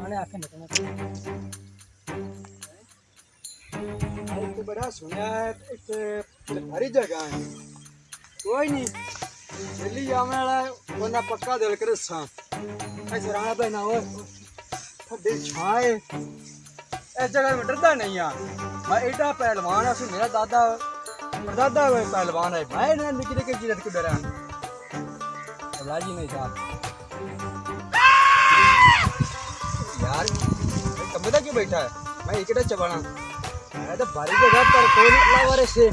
थाने आके निकलना तो बड़ा सुना है एक भारी जगह है कोई नहीं दिल्ली जाने वाला बंदा पक्का दिल करे सा ऐसे राणा भाई ना हो ठंडी छाए इस जगह में डरता नहीं है मैं एडा पहलवान है मेरा दादा परदादा पहलवान है मैं ना निकी निकी चीज को डरा लाजी नहीं साहब यार कमरा क्यों बैठा है मैं इकट्ठा चबाना मैं तो भारी जगह पर कोई नहीं लावारे से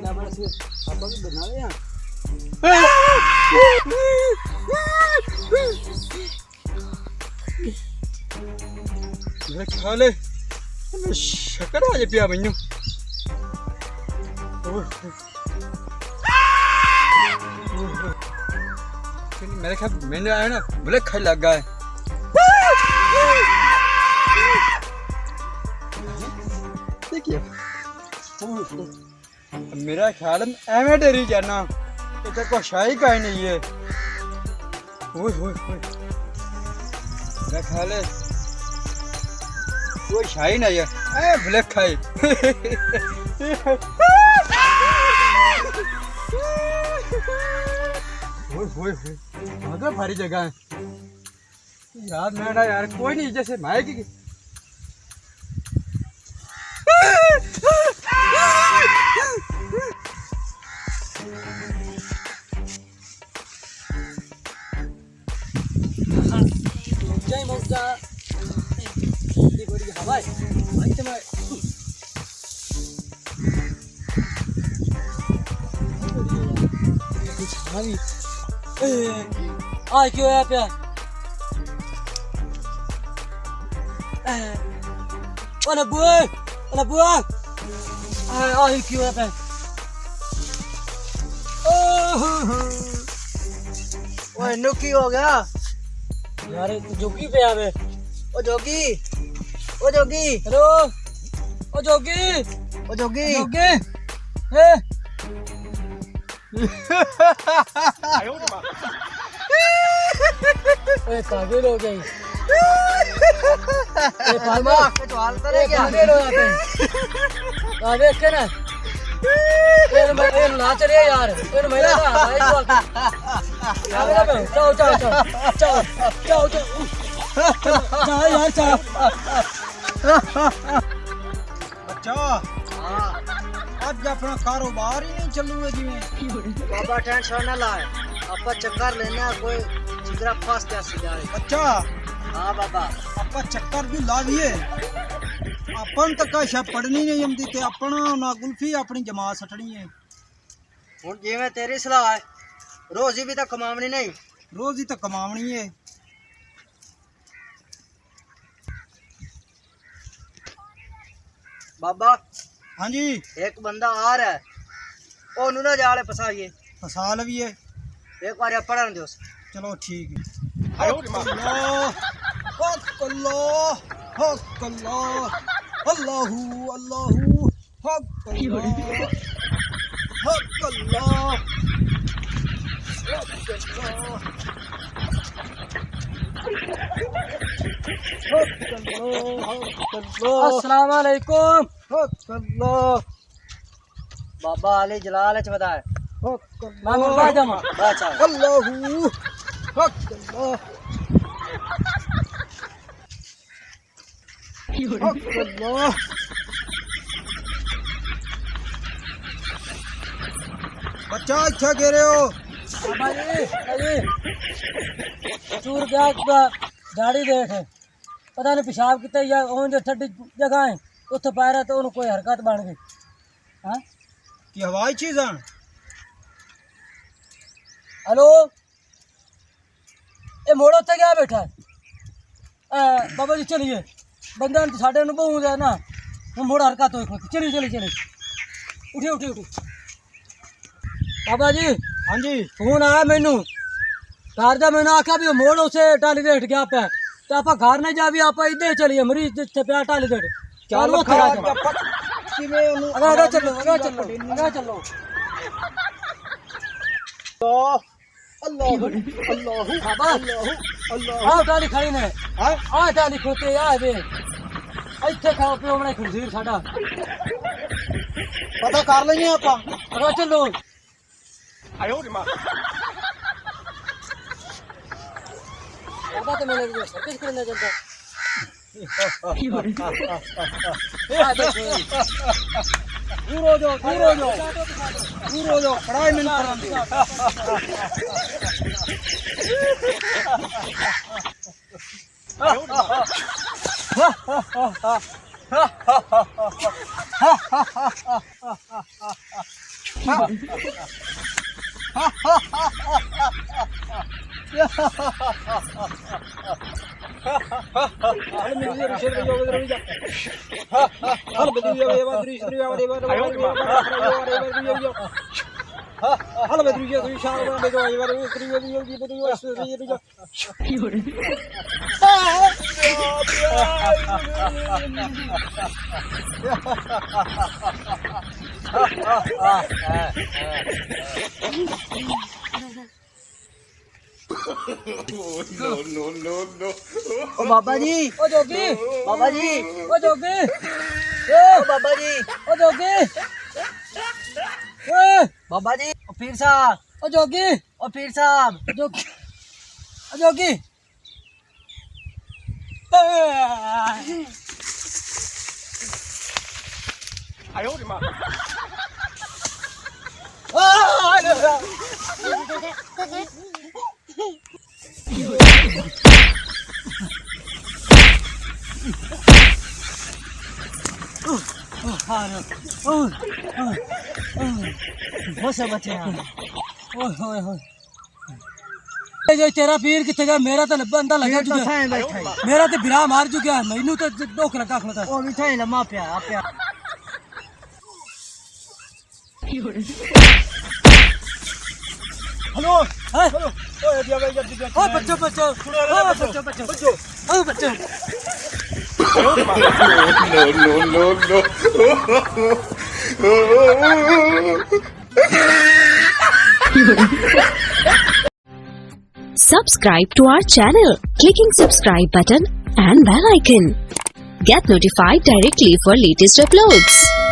लावारे से आप भी बना ले यार मेरा ख्याल है शक्कर आ जाए पिया मैनू मेरे ख्याल मैंने आया ना ब्लैक खाई लग गया है देखिए मेरा ख्याल है एवं डरी जाना इधर को शाही का ही नहीं है मेरा ख्याल है कोई शाही नहीं है ब्लैक खाई मगर भारी जगह है यार मेरा यार कोई नहीं जैसे माइक की आज क्यों है प्यार अरे बुआ आज क्यों है प्यार ओए नुकी हो गया यार तू जोगी पे आवे ओ जोगी हेलो ओ जोगी जोगी हे ओए पागल हो गई ए पागल कटवाल करे क्या पागल हो जाते आ देख के ना ये नाच रहे यार ये मेरा भाई बोल जाओ यार चल अच्छा आज अपना कारोबार ही नहीं चलूगा जिमें बाबा टेंशन ना लाए आपा चक्कर लेना कोई जिगरा फंस जा जाए अच्छा हाँ बाबा आपा चक्कर भी ला दिए अपन तक का पढ़नी नहीं जमती ते अपना ना गुल्फी अपनी जमात सटनी है हुन जिवें तेरी सलाह है रोजी भी तो कमावनी नहीं रोजी तो कमावनी है बाबा हाँ जी एक बंदा आ रहा है ओनू ना जाले फसाइए फसा लविए एक बार पढ़न दो चलो ठीक है अल्लाहू अल्लाहू हक अल्लाह अस्सलाम वालेकुम बाबा अली जलाल च बताए बाबा जमा अल्लाहू हक अल्लाह बच्चा अच्छा कह रहे हो बाबा जी चूर ब्याग का गाड़ी देख पता नहीं पेशाब कितना या ओन जो ठंडी जगह है उत्थे पैर तो उन्हें कोई हरकत बन गई हाँ की हवाई चीज है हेलो ये मोड़ उत्ते क्या बैठा है बाबा जी चलिए बंदा साढ़े अनुभव है ना हम मोड़ हरकत हो चलिए उठी बाबा जी हाँ जी फोन आया मैनू घर का मैंने आख्या भी मोड़ उसे टाली देठ गया पे तो आप घर नहीं जा भी आप इधर चलिए मरीज जिथे पे टाली देठ चलो चलो अल्लाह अल्लाह बाबा अल्लाह आओ टाली खड़ी ने हां आ टाली खोते आ वे ਇੱਥੇ ਖਾਓ ਪਿਓ ਬਣਾ ਖੁਰਸੀਰ ਸਾਡਾ पता कर लेंगे ਆਪਾਂ ਅਗੋ ਚੱਲੋ ਬਾਬਾ ਤੇ ਮੇਰੇ ਕੋਲ ਸਰਕਸ ਕਰਨਾ ਜਾਂਦਾ दूर हो जाओ दूर हो जाओ दूर हो जाओ पढ़ाई नहीं करांदे ओ बाबा जी ओ जोगी बाबा जी ओ जोगी ओ बाबा जी ओ जोगी ओ बाबा जी ओ पीर साहब ओ जोगी ओ पीर साहब जोगी ओ जोगी आयो रे मां तेरा पीर किथे गया मेरा तो बंदा लगा चुका मेरा तो बिरा मार चुका है मैनू तो दुख लगा खड़ता ओ भी थे लम्मा प्या प्या हेलो हेलो ओ दिया भाई जल्दी ओ बच्चो बच्चो ओ बच्चो बच्चो बच्चो ओ बच्चो Subscribe to our channel, clicking subscribe button and bell icon. Get notified directly for latest uploads.